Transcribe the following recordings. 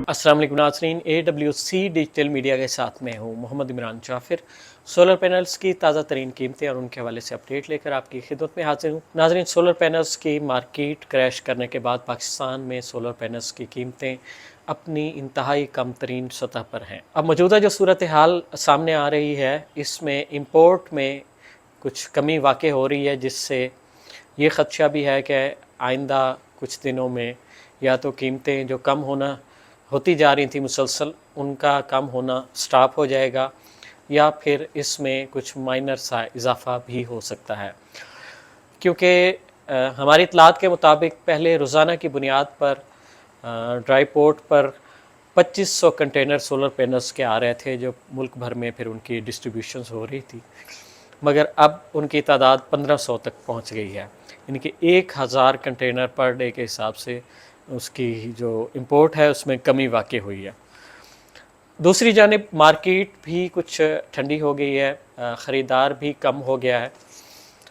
अस्सलाम वालेकुम नाज़रीन, AWC डिजिटल मीडिया के साथ में हूँ मोहम्मद इमरान जाफिर। सोलर पैनल्स की ताज़ा तरीन कीमतें और उनके हवाले से अपडेट लेकर आपकी खिदमत में हाजिर हूँ। नाज़रीन, सोलर पैनल्स की मार्केट क्रैश करने के बाद पाकिस्तान में सोलर पैनल्स की कीमतें अपनी इंतहाई कम तरीन सतह पर हैं। अब मौजूदा जो सूरत हाल सामने आ रही है, इसमें इम्पोर्ट में कुछ कमी वाक़ई हो रही है, जिससे ये ख़दशा भी है कि आइंदा कुछ दिनों में या तो कीमतें जो कम होती जा रही थी मुसलसल, उनका कम होना स्टॉप हो जाएगा या फिर इसमें कुछ माइनर सा इजाफ़ा भी हो सकता है। क्योंकि हमारी इतलात के मुताबिक पहले रोज़ाना की बुनियाद पर ड्राई पोर्ट पर 2500 कंटेनर सोलर पैनल्स के आ रहे थे, जो मुल्क भर में फिर उनकी डिस्ट्रीब्यूशंस हो रही थी, मगर अब उनकी तादाद 1500 तक पहुंच गई है। यानी कि 1000 कंटेनर पर डे के हिसाब से उसकी जो इंपोर्ट है उसमें कमी वाक़ई हुई है। दूसरी जानिब मार्केट भी कुछ ठंडी हो गई है, ख़रीदार भी कम हो गया है।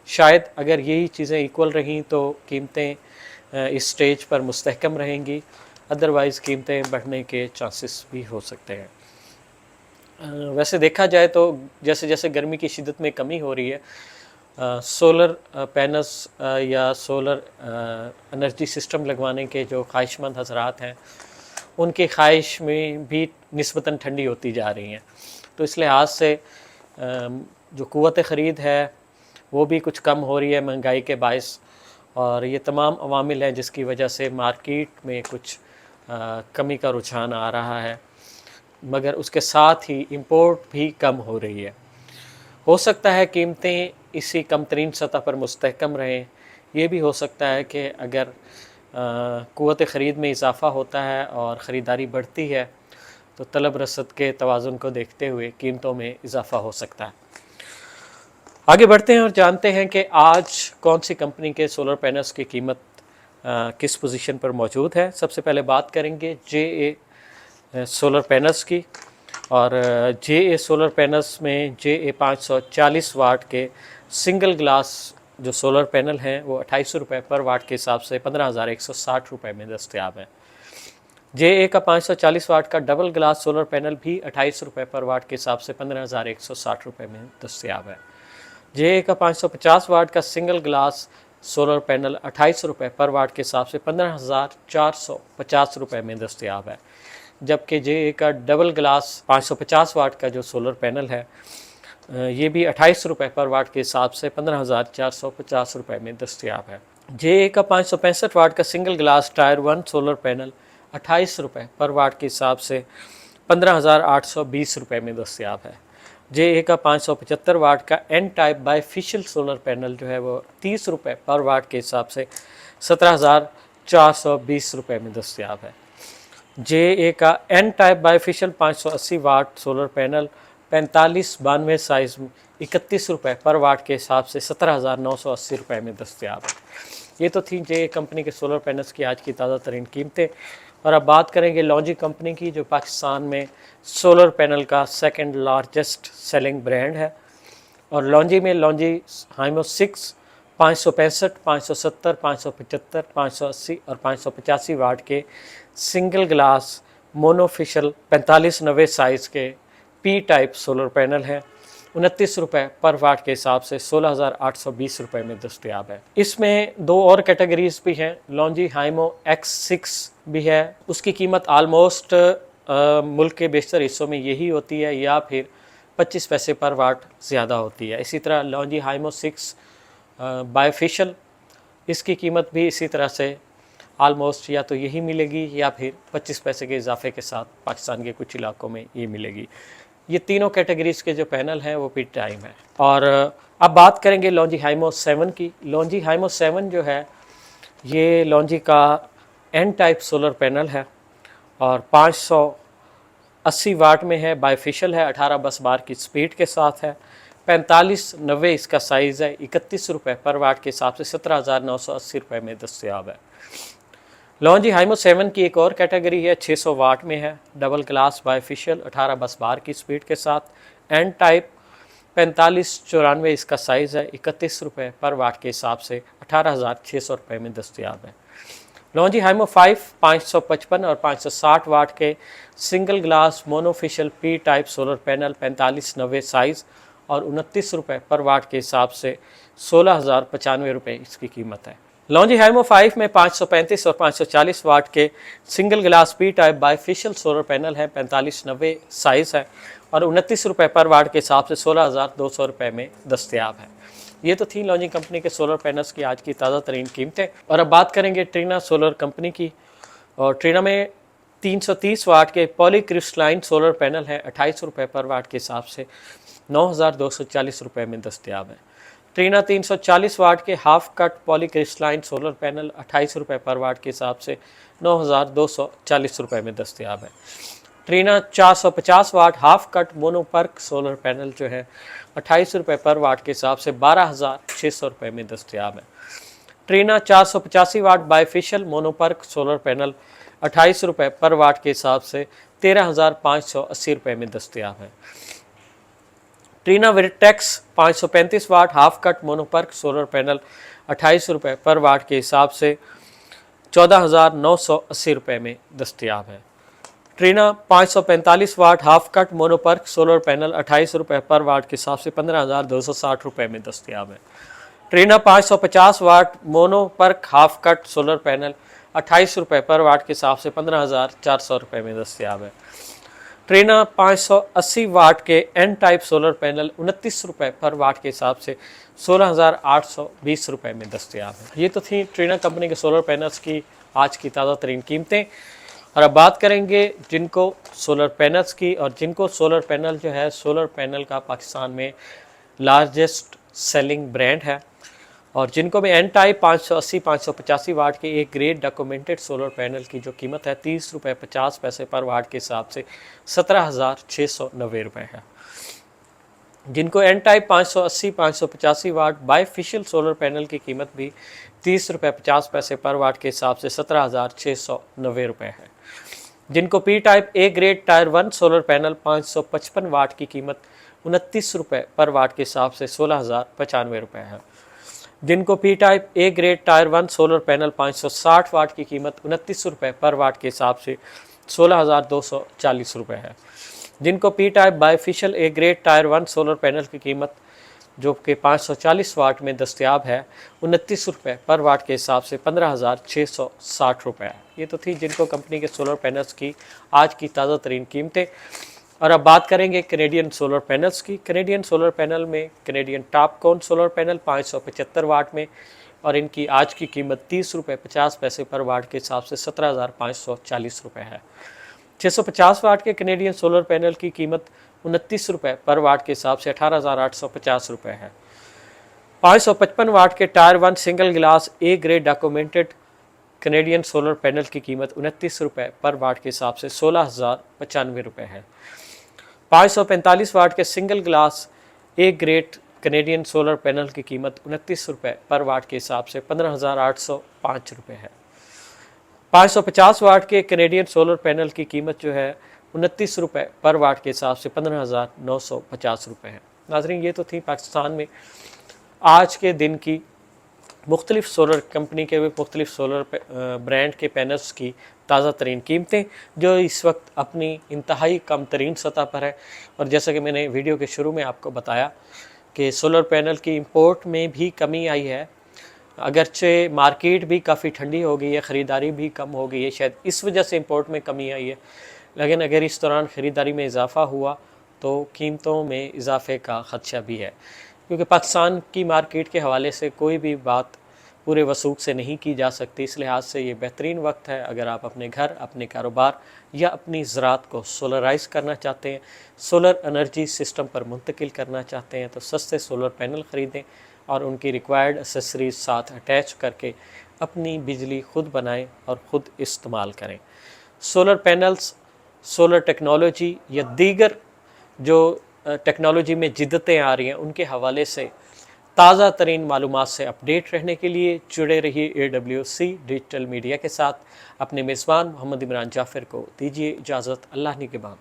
शायद अगर यही चीज़ें इक्वल रहीं तो कीमतें इस स्टेज पर मुस्तहकम रहेंगी, अदरवाइज़ कीमतें बढ़ने के चांसेस भी हो सकते हैं। वैसे देखा जाए तो जैसे जैसे गर्मी की शिद्दत में कमी हो रही है, सोलर पैनल्स या सोलर एनर्जी सिस्टम लगवाने के जो ख्वाहिशमंद हज़रात हैं, उनकी ख्वाहिश में भी निस्बतन ठंडी होती जा रही हैं। तो इस लिहाज से जो क़ुव्वत ख़रीद है वो भी कुछ कम हो रही है महंगाई के बायस, और ये तमाम अवामिल हैं जिसकी वजह से मार्केट में कुछ कमी का रुझान आ रहा है, मगर उसके साथ ही इंपोर्ट भी कम हो रही है। हो सकता है कीमतें इसी कम तरीन सतह पर मुस्तहकम रहें। ये भी हो सकता है कि अगर क़ुव्वत ख़रीद में इजाफ़ा होता है और ख़रीदारी बढ़ती है तो तलब रसद के तवाज़ुन को देखते हुए कीमतों में इजाफ़ा हो सकता है। आगे बढ़ते हैं और जानते हैं कि आज कौन सी कंपनी के सोलर पैनल्स की कीमत किस पोजीशन पर मौजूद है। सबसे पहले बात करेंगे JA सोलर पैनल्स की, और JA सोलर पैनल्स में JA 540 वाट के सिंगल ग्लास जो सोलर पैनल हैं वो 2800 रुपये पर वाट के हिसाब से 15,160 रुपये में दस्तयाब है। JA का 540 वाट का डबल ग्लास सोलर पैनल भी 2800 रुपये पर वाट के हिसाब से 15,160 रुपये में दस्तयाब है। JA का 550 वाट का सिंगल ग्लास सोलर पैनल 2800 रुपये पर वाट के हिसाब से 15,450 रुपये में दस्तयाब है। जबकि JA का डबल ग्लास 550 वाट का जो सोलर पैनल है ये भी 2800 रुपये पर वाट के हिसाब से 15,450 रुपये में दस्तयाब है। JA का 565 वाट का single glass tyre 1 solar panel 28 रुपये पर वाट के हिसाब से 15,820 रुपये में दस्तयाब है। JA का 575 वाट का N type bifacial solar panel जो है वो 30 रुपये पर वाट के हिसाब से 17,420 रुपये में दस्तयाब है। JA का N type bifacial 580 watt solar panel 4592 size में 31 रुपये पर वाट के हिसाब से 17,980 रुपये में दस्तयाब है। ये तो थी JA कंपनी के सोलर पैनल्स की आज की ताज़ा तरीन कीमतें। और अब बात करेंगे लॉन्जी कंपनी की, जो पाकिस्तान में सोलर पैनल का सेकंड लार्जेस्ट सेलिंग ब्रांड है। और लॉन्जी में लॉन्जी हाइमो 6 565, 570, 575, 580 और 585 वाट के सिंगल ग्लास मोनोफिशियल 4590 साइज़ के P टाइप सोलर पैनल है 29 रुपये पर वाट के हिसाब से 16,820 रुपये में दस्तयाब है। इसमें दो और कैटेगरीज भी हैं। लॉन्जी हाइमो X6 भी है, उसकी कीमत आलमोस्ट मुल्क के बेशतर हिस्सों में यही होती है या फिर 25 पैसे पर वाट ज़्यादा होती है। इसी तरह लॉन्जी हाइमो 6 बाईफिशियल, इसकी कीमत भी इसी तरह से आलमोस्ट या तो यही मिलेगी या फिर 25 पैसे के इजाफे के साथ पाकिस्तान के कुछ इलाकों में ये मिलेगी। ये तीनों कैटेगरीज के जो पैनल हैं वो P टाइम है। और अब बात करेंगे लॉन्जी हाइमो 7 की। लॉन्जी हाइमो 7 जो है ये लॉन्जी का N टाइप सोलर पैनल है और 580 वाट में है, बाईफिशियल है, 18 बस बार की स्पीड के साथ है, 4590 इसका साइज़ है, 31 रुपये पर वाट के हिसाब से 17,980 रुपये में दस्तयाब है। लॉन्जी हाइमो 7 की एक और कैटेगरी है, 600 वाट में है, डबल ग्लास बाईफिशियल, 18 बस बार की स्पीड के साथ, N टाइप 4594 इसका साइज़ है, 31 रुपये पर वाट के हिसाब से 18,600 रुपये में दस्तयाब है। लॉन्जी हाइमो 5 555 और 560 वाट के single glass monofacial P type solar panel 4590 size और 29 रुपये पर वाट के हिसाब से 16,095 रुपये इसकी कीमत है। लॉन्जी हाइमो 5 में 535 और 540 वाट के single glass P type bifacial solar panel है 4590 साइज़ है और 29 रुपये पर वाट के हिसाब से 16,200 रुपये में दस्तयाब है। ये तो थी लॉन्जी कंपनी के सोलर पैनल्स की आज की ताज़ा तरीन कीमतें। और अब बात करेंगे ट्रीना सोलर कंपनी की। और ट्रीना में 330 वाट के पॉलीक्रिस्टलाइन सोलर पैनल है 28 रुपये पर वाट के हिसाब से 9,240 रुपये में दस्तयाब है। ट्रीना 340 वाट के half cut polycrystalline solar panel 28 रुपये पर वाट के हिसाब से 9,240 रुपये में दस्तयाब है। Trina 450 watt half cut monoperc solar panel जो है 28 रुपये पर वाट के हिसाब से 12,600 रुपये में दस्तयाब है। ट्रीना 485 वाट बाईफिशियल मोनोपर्क सोलर पैनल 28 रुपये पर वाट के हिसाब से 13,580 रुपये में दस्तयाब है। Trina Vertex 535 watt half cut monoperc solar panel 28 रुपये पर वाट के हिसाब से 14,980 रुपये में दस्तयाब है। Trina 545 watt half cut monoperc solar panel 28 रुपये पर वाट के हिसाब से 15,260 रुपये में दस्तयाब है। Trina 550 watt monoperc half cut solar panel 28 रुपये पर वाट के हिसाब से 15,400 रुपये में दस्तयाब है। ट्रीना 580 वाट के एन टाइप सोलर पैनल 29 रुपये पर वाट के हिसाब से 16,820 रुपये में दस्तयाब है। ये तो थी ट्रीना कंपनी के सोलर पैनल्स की आज की ताज़ा तरीन कीमतें। और अब बात करेंगे जिनको सोलर पैनल्स की, और जिनको सोलर पैनल जो है सोलर पैनल का पाकिस्तान में लार्जेस्ट सेलिंग ब्रांड है और जिनको भी एन टाइप 580 585 वाट के एक ग्रेड डॉक्यूमेंटेड सोलर पैनल की जो कीमत है 30 रुपये 50 पैसे पर वाट के हिसाब से 17,690 रुपये है। जिनको एन टाइप 580 585 वाट बाईफिशियल सोलर पैनल की कीमत भी 30 रुपये 50 पैसे पर वाट के हिसाब से 17,690 रुपये है। जिनको P type A grade tyre 1 solar panel 555 वाट की कीमत 29 रुपये पर वाट के हिसाब से 16,095 रुपये है। जिनको P type A grade tyre 1 solar panel 560 वाट की कीमत 29 रुपये पर वाट के हिसाब से 16,240 रुपये है। जिनको P type bifacial A grade tyre 1 solar panel की कीमत जो कि 540 वाट में दस्तयाब है 29 रुपये पर वाट के हिसाब से 15,660 रुपये है। ये तो थी जिनको कंपनी के सोलर पैनल्स की आज की ताज़ा तरीन कीमतें। और अब बात करेंगे कैनेडियन सोलर पैनल्स की। कैनेडियन सोलर पैनल में कैनेडियन टॉपकॉन सोलर पैनल 575 वाट में और इनकी आज की कीमत 30 रुपये 50 पैसे पर वाट के हिसाब से 17,540 रुपये है। 650 वाट के कैनेडियन सोलर पैनल की कीमत 29 रुपये पर वाट के हिसाब से 18,850 रुपये है। 555 वाट के tyre 1 single glass A grade documented Canadian solar panel की कीमत 29 रुपये पर वाट के हिसाब से 16,095 रुपये है। 545 वाट के single glass A grade Canadian solar panel की कीमत 29 रुपये पर वाट के हिसाब से 15,805 रुपये है। 550 वाट के कैनेडियन सोलर पैनल की कीमत जो है 29 रुपये पर वाट के हिसाब से 15,950 रुपये है। नाज़रीन, ये तो थी पाकिस्तान में आज के दिन की मुख्तलिफ सोलर कंपनी के मुख्तलिफ सोलर ब्रांड के पैनल्स की ताज़ा तरीन कीमतें जो इस वक्त अपनी इंतहाई कम तरीन सतह पर है। और जैसा कि मैंने वीडियो के शुरू में आपको बताया कि सोलर पैनल की इंपोर्ट में भी कमी आई है, अगरचे मार्केट भी काफ़ी ठंडी हो गई है, ख़रीदारी भी कम हो गई है, शायद इस वजह से इंपोर्ट में कमी आई है। लेकिन अगर इस दौरान ख़रीदारी में इजाफ़ा हुआ तो कीमतों में इजाफ़े का ख़दशा भी है, क्योंकि पाकिस्तान की मार्केट के हवाले से कोई भी बात पूरे वसूख से नहीं की जा सकती। इस लिहाज से ये बेहतरीन वक्त है अगर आप अपने घर, अपने कारोबार या अपनी ज़राअत को सोलराइज करना चाहते हैं, सोलर एनर्जी सिस्टम पर मुंतकिल करना चाहते हैं, तो सस्ते सोलर पैनल ख़रीदें और उनकी रिक्वायर्ड एसेसरीज साथ अटैच करके अपनी बिजली खुद बनाएं और ख़ुद इस्तेमाल करें। सोलर पैनल्स, सोलर टेक्नोलॉजी या दीगर जो टेक्नोलॉजी में जिद्दतें आ रही हैं उनके हवाले से ताज़ा तरीन मालूमात से अपडेट रहने के लिए जुड़े रहिए AWC डिजिटल मीडिया के साथ। अपने मेज़बान मोहम्मद इमरान जाफ़िर को दीजिए इजाज़त। अल्लाह निगहबान।